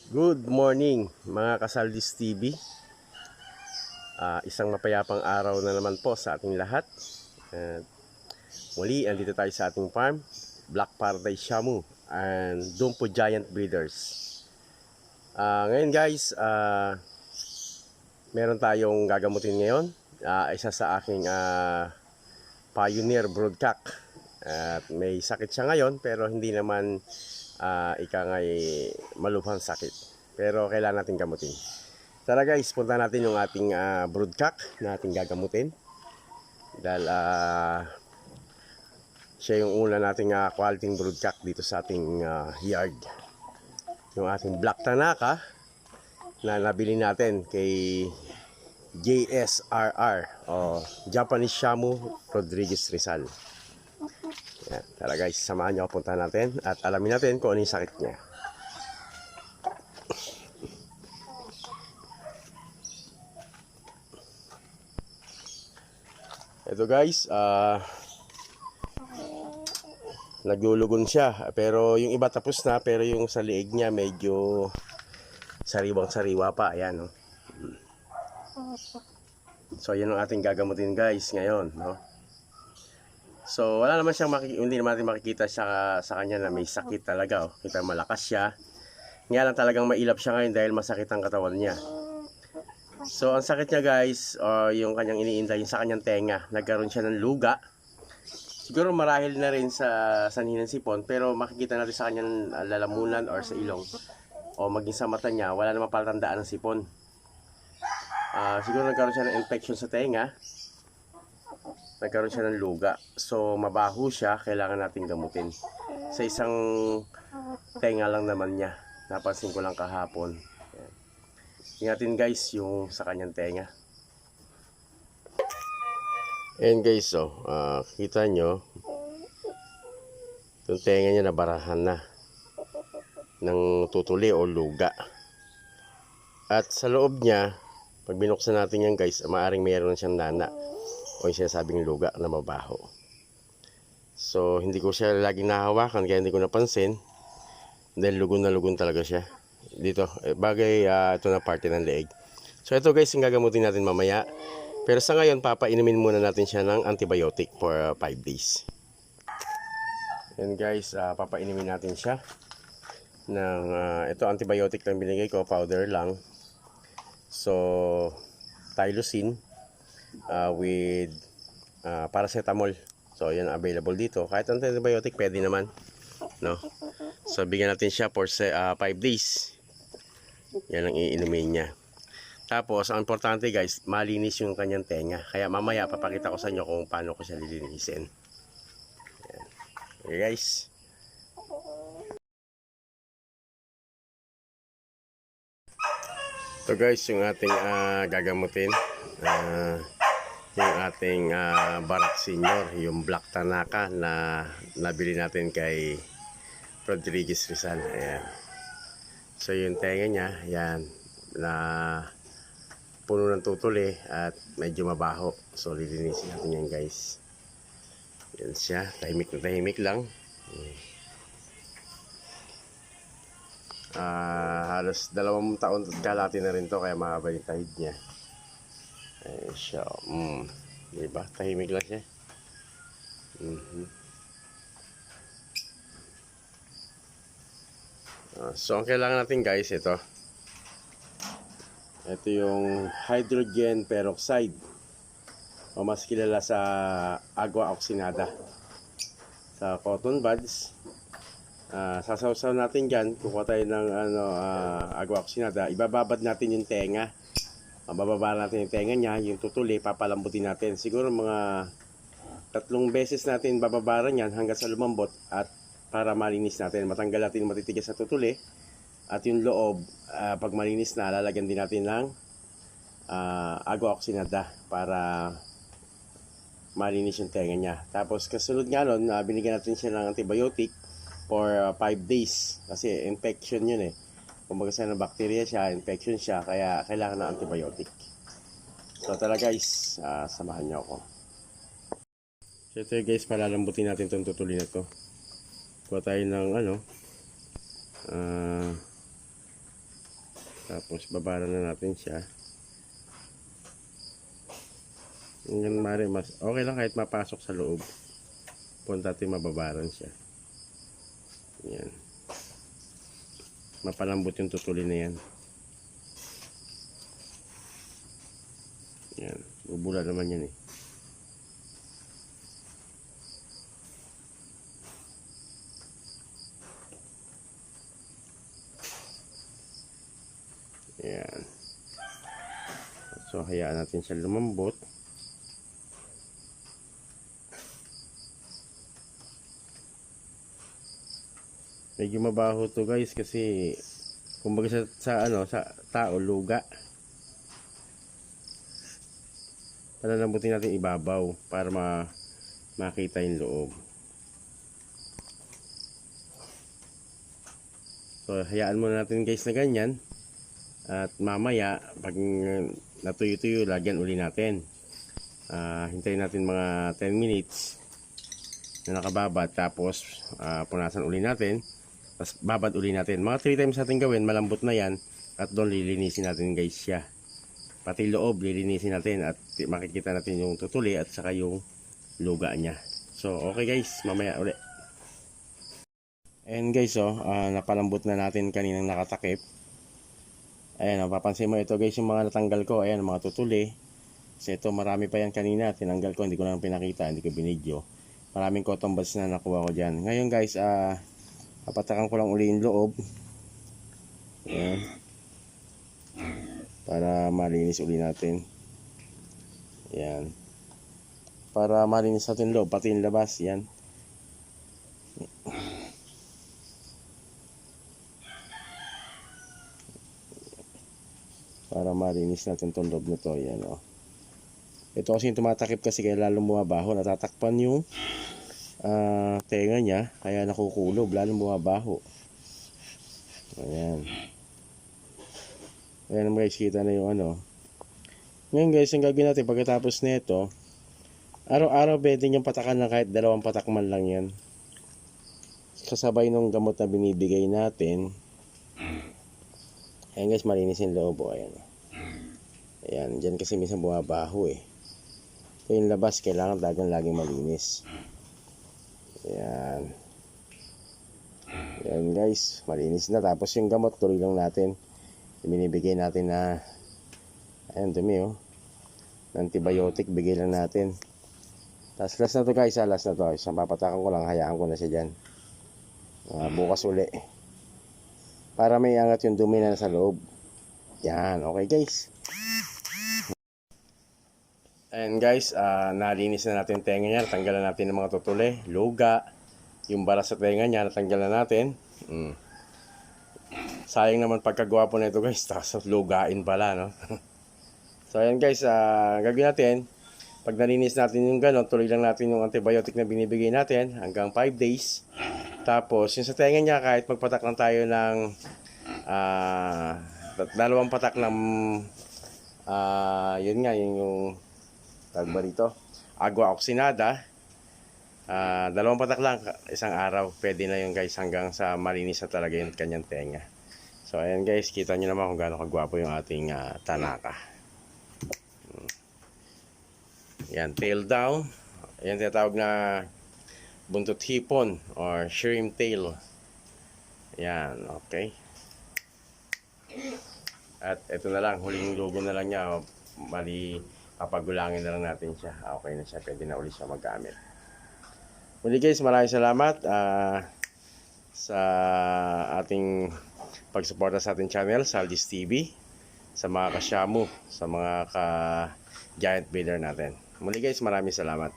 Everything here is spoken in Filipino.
Good morning mga Kasaldis TV. Isang mapayapang araw na naman po sa ating lahat. Muli, andito tayo sa ating farm, Black Paradise Shamu and Dumpo Giant Breeders. Ngayon guys, meron tayong gagamutin ngayon. Isa sa aking Pioneer Broodcock. At may sakit siya ngayon pero hindi naman ika nga'y malubhang sakit, pero kailangan natin gamutin. Tara guys, punta natin yung ating broodcock na ating gagamutin dahil siya yung una nating quality broodcock dito sa ating yard, yung ating Black Tanaka na nabili natin kay JSRR o Japanese Shamu Rodriguez Rizal. Yan. Tara guys, samahan nyo ako, punta natin at alamin natin kung ano yung sakit niya. Ito guys, naglulugon siya, pero yung iba tapos na, pero yung sa liig niya medyo sariwang sariwa pa. Ayan, no? So yan ang ating gagamutin guys ngayon, no? So wala naman siyang hindi naman natin makikita siya sa kanya na may sakit talaga, oh. Kita malakas siya. Nga lang talagang mailap siya ngayon dahil masakit ang katawan niya. So ang sakit niya guys, yung kanyang iniinda, yung sa kanyang tenga, nagkaroon siya ng luga. Siguro marahil na rin sa sanhi ng sipon, pero makikita natin sa kanyang lalamunan or sa ilong o maging sa mata niya, wala namang palatandaan ng sipon. Siguro nagkaroon siya ng infection sa tenga, nagkaroon siya ng luga. So mabaho siya, kailangan natin gamutin. Sa isang tenga lang naman niya, napansin ko lang kahapon. Tingnan guys yung sa kanyang tenga. And guys, kita nyo yung tenga niya nabarahan na ng tutuli o luga. At sa loob niya, pag binuksan natin yan guys, maaaring mayroon siyang nana o yung sinasabing luga na mabaho. So hindi ko siya laging nahawakan, kaya hindi ko napansin dahil lugon na lugon talaga siya dito, bagay ito na parte ng leeg. So ito guys yung gagamutin natin mamaya, pero sa ngayon papainumin muna natin siya ng antibiotic for 5 days. And guys, papainumin natin siya ng ito antibiotic lang binigay ko, powder lang. So Tylosin with paracetamol. So yan available dito. Kahit antibiotic pwede naman, no? So bigyan natin siya for 5 days. Yan ang iinumin niya. Tapos ang importante guys, malinis yung kanyang tenga. Kaya mamaya papakita ko sa inyo kung paano ko siya lilinisin. Yan. Okay guys. Ito guys yung ating gagamutin. Yung ating Barak Senior, yung Black Tanaka na nabili natin kay Rodriguez Rizal. Ayan. So yung tenga niya, yan, na puno ng tutuli at medyo mabaho. So lilinisin natin yan guys. Yan siya, tahimik na tahimik lang. Halos 2 taon at kalahati na rin to, kaya mahaba yung tahid niya. Ayan siya. Diba? Tahimik lang siya. So ang kailangan natin guys, ito yung hydrogen peroxide o mas kilala sa agua oxinada sa cotton buds. Sasawsaw natin dyan, kukuha tayo ng agua oxinada, ibababad natin yung tenga, bababa natin yung tenga niya, yung tutuli papalambutin natin, siguro mga 3 beses natin bababaran yan hanggang sa lumambot, at para malinis natin, matanggal natin yung matitigas na tutuli. At yung loob, pag malinis na, lalagyan din natin ng agua oxinada para malinis yung tenga niya. Tapos kasunod nga nun, binigyan natin siya ng antibiotic for 5 days. Kasi infection yun eh. Kumbaga sa bacteria siya, infection siya, kaya kailangan ng antibiotic. So tara guys, samahan niyo ako. So ito guys, palalambutin natin itong tutuli na to. Kuha tayo ng Tapos babaran na natin siya. Hanggang mare mas okay lang kahit mapasok sa loob. Punta natin mababaran siya. Yan. Mapalambot yung tutuli na yan. Yan. Bubula naman yan eh. Yan. So, hayaan natin siya lumambot. Medyo mabaho to guys kasi kumbaga sa tao luga. Palalambutin natin ibabaw para makita yung loob. So hayaan muna natin guys na ganyan. At mamaya pag natuyo-tuyo lagyan uli natin. Hintayin natin mga 10 minutes na nakababad, tapos punasan uli natin. Tapos babad uli natin. Mga 3 times natin gawin, malambot na yan. At doon lilinisin natin guys siya. Pati loob lilinisin natin at makikita natin yung tutuli at saka yung luga niya. So okay guys, mamaya uli. Ayan guys, napalambot na natin kaninang nakatakip. Ayan, papansin mo ito guys yung mga natanggal ko. Ayan, mga tutuli. Kasi ito marami pa yan kanina. Tinanggal ko, hindi ko lang pinakita, hindi ko binidyo. Maraming cotton buds na nakuha ko dyan. Ngayon guys, papatakan ko lang uli yung loob. Ayan. Para malinis uli natin. Ayan. Para malinis natin loob, pati yung labas. Yan. Para malinis natin itong loob nito. Yan o. Ito kasi yung tumatakip kasi kaya lalong bumabaho. Natatakpan yung tenga niya. Kaya nakukulob. Lalong bumabaho. Ayan. Ayan guys, kita na yung ano. Ngayon guys, ang gagawin natin pagkatapos nito, araw-araw pwede niyong patakan na kahit 2 patak man lang yan. Kasabay nung gamot na binibigay natin. Ayan guys, malinis yung loob. Ayan. Ayan, dyan kasi minsan bumabaho eh. Ito yung labas, kailangan laging malinis. Ayan. Ayan guys, malinis na. Tapos yung gamot, tuloy lang natin. Binibigay natin na, ayan dumi oh. Antibiotic, bigay lang natin. Tapos last na to guys, last na to. Isang papatakan ko lang, hayaan ko na siya dyan. Bukas uli. Para may angat yung dumi na sa loob. Yan, okay guys. Ayan guys, nalinis na natin tenga niya. Natanggalan natin ng mga tutuli, luga. Yung bara sa tenga niya, natanggalan natin. Sayang naman pagkagwapo na ito guys. Tapos lugain pala, no? So ayan guys, gagawin natin. Pag nalinis natin yung gano'n, tuloy lang natin yung antibiotic na binibigay natin hanggang 5 days. Tapos yung sa tenga niya, kahit magpatak lang tayo ng 2 patak ng yun nga, yung tagba dito, agua oxinada. 2 patak lang, isang araw, pwede na yun guys hanggang sa malinis na talaga yung kanyang tenga. So ayan guys, kita nyo naman kung gaano kagwapo yung ating Tanaka. Yan, tail down. Ayan, tinatawag na buntot hipon or shrimp tail. Yan, okay. At ito na lang, huling lugo na lang niya. Mali, papagulangin na lang natin siya. Okay na siya, pwede na ulit siya magamit. Muli guys, maraming salamat sa ating pagsuporta sa ating channel, Saldis TV. Sa mga kasyamu, sa mga ka-giant breeder natin. Muli guys, maraming salamat.